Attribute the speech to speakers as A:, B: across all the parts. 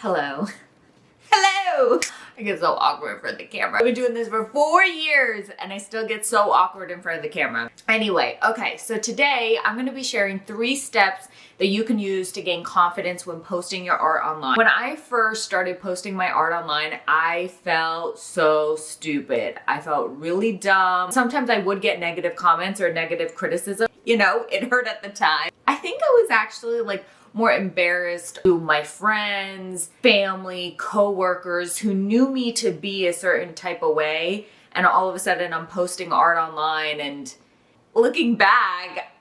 A: Hello. Hello! I get so awkward in front of the camera. I've been doing this for 4 years and I still get so awkward in front of the camera. Anyway, okay, so today I'm gonna be sharing 3 steps that you can use to gain confidence when posting your art online. When I first started posting my art online, I felt so stupid. I felt really dumb. Sometimes I would get negative comments or negative criticism. You know, it hurt at the time. I think I was actually more embarrassed to my friends, family, co-workers who knew me to be a certain type of way, and all of a sudden I'm posting art online, and looking back,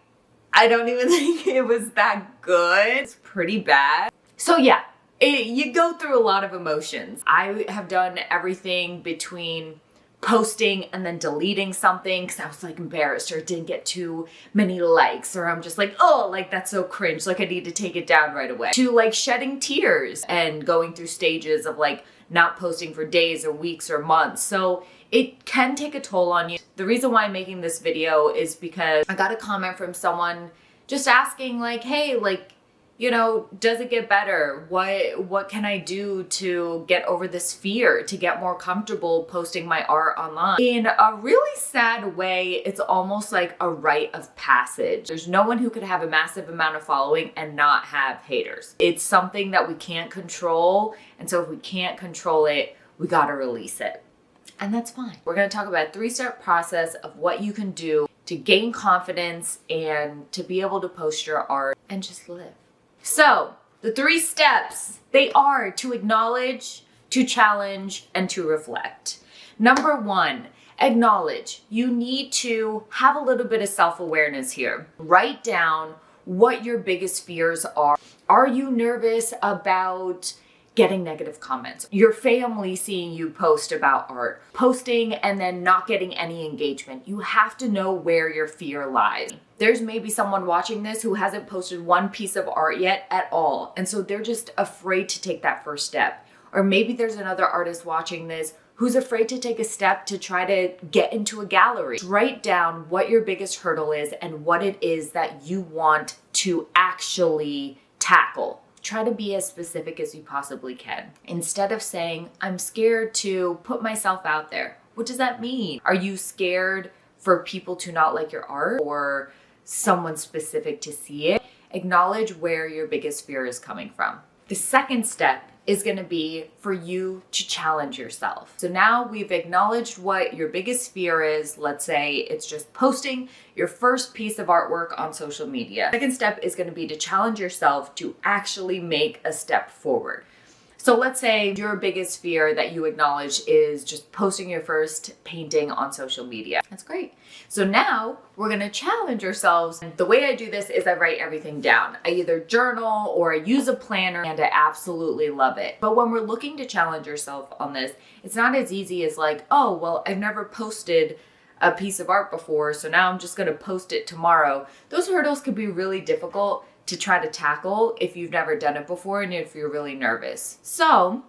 A: I don't even think it was that good. It's pretty bad. So yeah, you go through a lot of emotions. I have done everything between posting and then deleting something because I was embarrassed or it didn't get too many likes, or I'm just that's so cringe, I need to take it down right away, to shedding tears and going through stages of not posting for days or weeks or months. So it can take a toll on you. The reason why I'm making this video is because I got a comment from someone just asking hey, does it get better? What can I do to get over this fear, to get more comfortable posting my art online? In a really sad way, it's almost like a rite of passage. There's no one who could have a massive amount of following and not have haters. It's something that we can't control, and so if we can't control it, we gotta release it. And that's fine. We're gonna talk about a 3-step process of what you can do to gain confidence and to be able to post your art and just live. So, the 3 steps, they are to acknowledge, to challenge, and to reflect. Number 1, acknowledge. You need to have a little bit of self-awareness here. Write down what your biggest fears are. Are you nervous about getting negative comments? Your family seeing you post about art, posting and then not getting any engagement. You have to know where your fear lies. There's maybe someone watching this who hasn't posted one piece of art yet at all, and so they're just afraid to take that first step. Or maybe there's another artist watching this who's afraid to take a step to try to get into a gallery. Write down what your biggest hurdle is and what it is that you want to actually tackle. Try to be as specific as you possibly can. Instead of saying, I'm scared to put myself out there. What does that mean? Are you scared for people to not like your art or someone specific to see it? Acknowledge where your biggest fear is coming from. The second step is going to be for you to challenge yourself. So now we've acknowledged what your biggest fear is. Let's say it's just posting your first piece of artwork on social media. Second step is going to be to challenge yourself to actually make a step forward. So let's say your biggest fear that you acknowledge is just posting your first painting on social media. That's great. So now we're gonna challenge ourselves. And the way I do this is I write everything down. I either journal or I use a planner, and I absolutely love it. But when we're looking to challenge ourselves on this, it's not as easy as oh, well, I've never posted a piece of art before, so now I'm just gonna post it tomorrow. Those hurdles could be really difficult to try to tackle if you've never done it before and if you're really nervous. So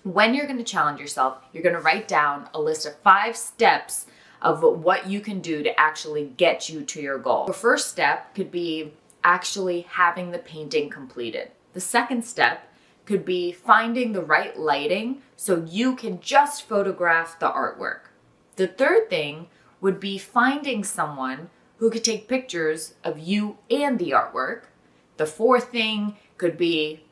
A: when you're going to challenge yourself, you're going to write down a list of 5 steps of what you can do to actually get you to your goal. The first step could be actually having the painting completed. The second step could be finding the right lighting so you can just photograph the artwork. The third thing would be finding someone who could take pictures of you and the artwork. The fourth thing could be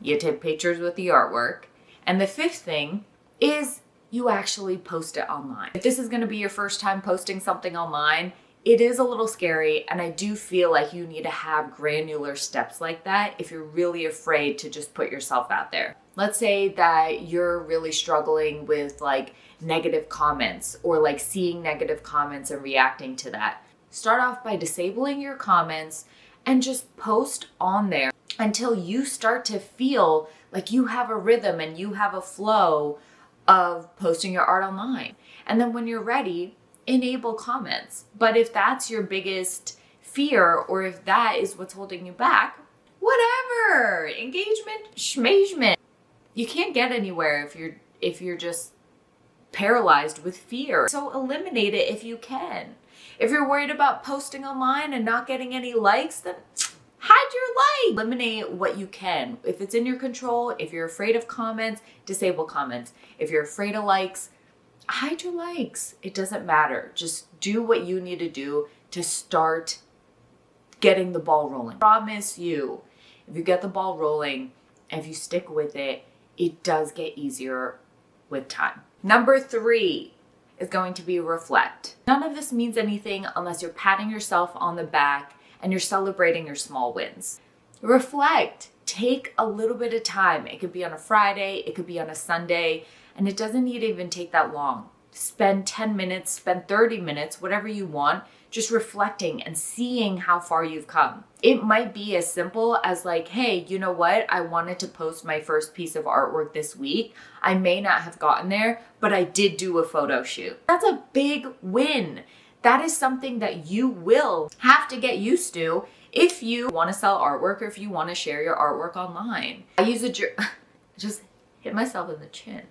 A: you take pictures with the artwork. And the fifth thing is you actually post it online. If this is going to be your first time posting something online, it is a little scary, and I do feel like you need to have granular steps like that if you're really afraid to just put yourself out there. Let's say that you're really struggling with negative comments or seeing negative comments and reacting to that. Start off by disabling your comments and just post on there until you start to feel like you have a rhythm and you have a flow of posting your art online. And then when you're ready, enable comments. But if that's your biggest fear, or if that is what's holding you back, whatever, engagement, schmagement. You can't get anywhere if you're just paralyzed with fear. So eliminate it if you can. If you're worried about posting online and not getting any likes, then hide your like. Eliminate what you can. If it's in your control, if you're afraid of comments, disable comments. If you're afraid of likes, hide your likes. It doesn't matter. Just do what you need to do to start getting the ball rolling. I promise you, if you get the ball rolling, and if you stick with it, it does get easier with time. Number 3 is going to be reflect. None of this means anything unless you're patting yourself on the back and you're celebrating your small wins. Reflect. Take a little bit of time. It could be on a Friday, it could be on a Sunday, and it doesn't need to even take that long. Spend 10 minutes, spend 30 minutes, whatever you want, just reflecting and seeing how far you've come. It might be as simple as like, hey, you know what? I wanted to post my first piece of artwork this week. I may not have gotten there, but I did do a photo shoot. That's a big win. That is something that you will have to get used to if you want to sell artwork or if you want to share your artwork online. I use just hit myself in the chin.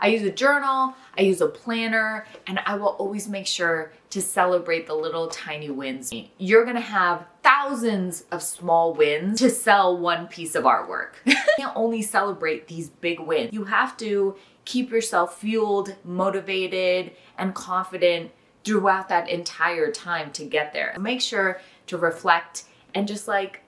A: I use a journal, I use a planner, and I will always make sure to celebrate the little tiny wins. You're gonna have thousands of small wins to sell one piece of artwork. You can't only celebrate these big wins. You have to keep yourself fueled, motivated, and confident throughout that entire time to get there. Make sure to reflect and just like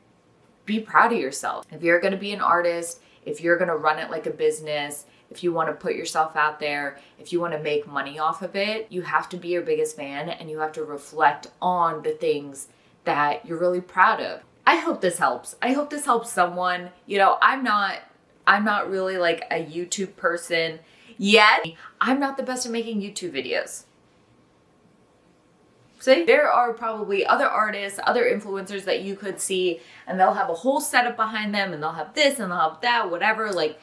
A: be proud of yourself. If you're gonna be an artist, if you're gonna run it like a business, if you want to put yourself out there, if you want to make money off of it, you have to be your biggest fan and you have to reflect on the things that you're really proud of. I hope this helps. I hope this helps someone. You know, I'm not really like a YouTube person yet. I'm not the best at making YouTube videos. See, there are probably other artists, other influencers that you could see, and they'll have a whole setup behind them and they'll have this and they'll have that, whatever. Like,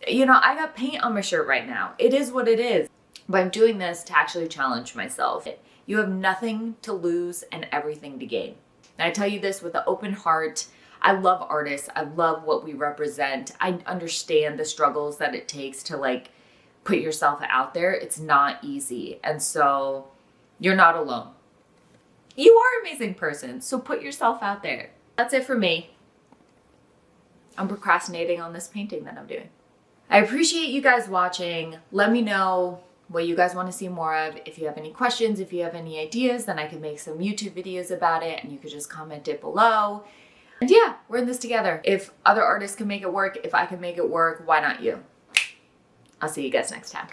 A: you know, I got paint on my shirt right now. It is what it is. But I'm doing this to actually challenge myself. You have nothing to lose and everything to gain. And I tell you this with an open heart. I love artists. I love what we represent. I understand the struggles that it takes to like put yourself out there. It's not easy. And so you're not alone. You are an amazing person. So put yourself out there. That's it for me. I'm procrastinating on this painting that I'm doing. I appreciate you guys watching. Let me know what you guys want to see more of. If you have any questions, if you have any ideas, then I can make some YouTube videos about it and you could just comment it below. And yeah, we're in this together. If other artists can make it work, if I can make it work, why not you? I'll see you guys next time.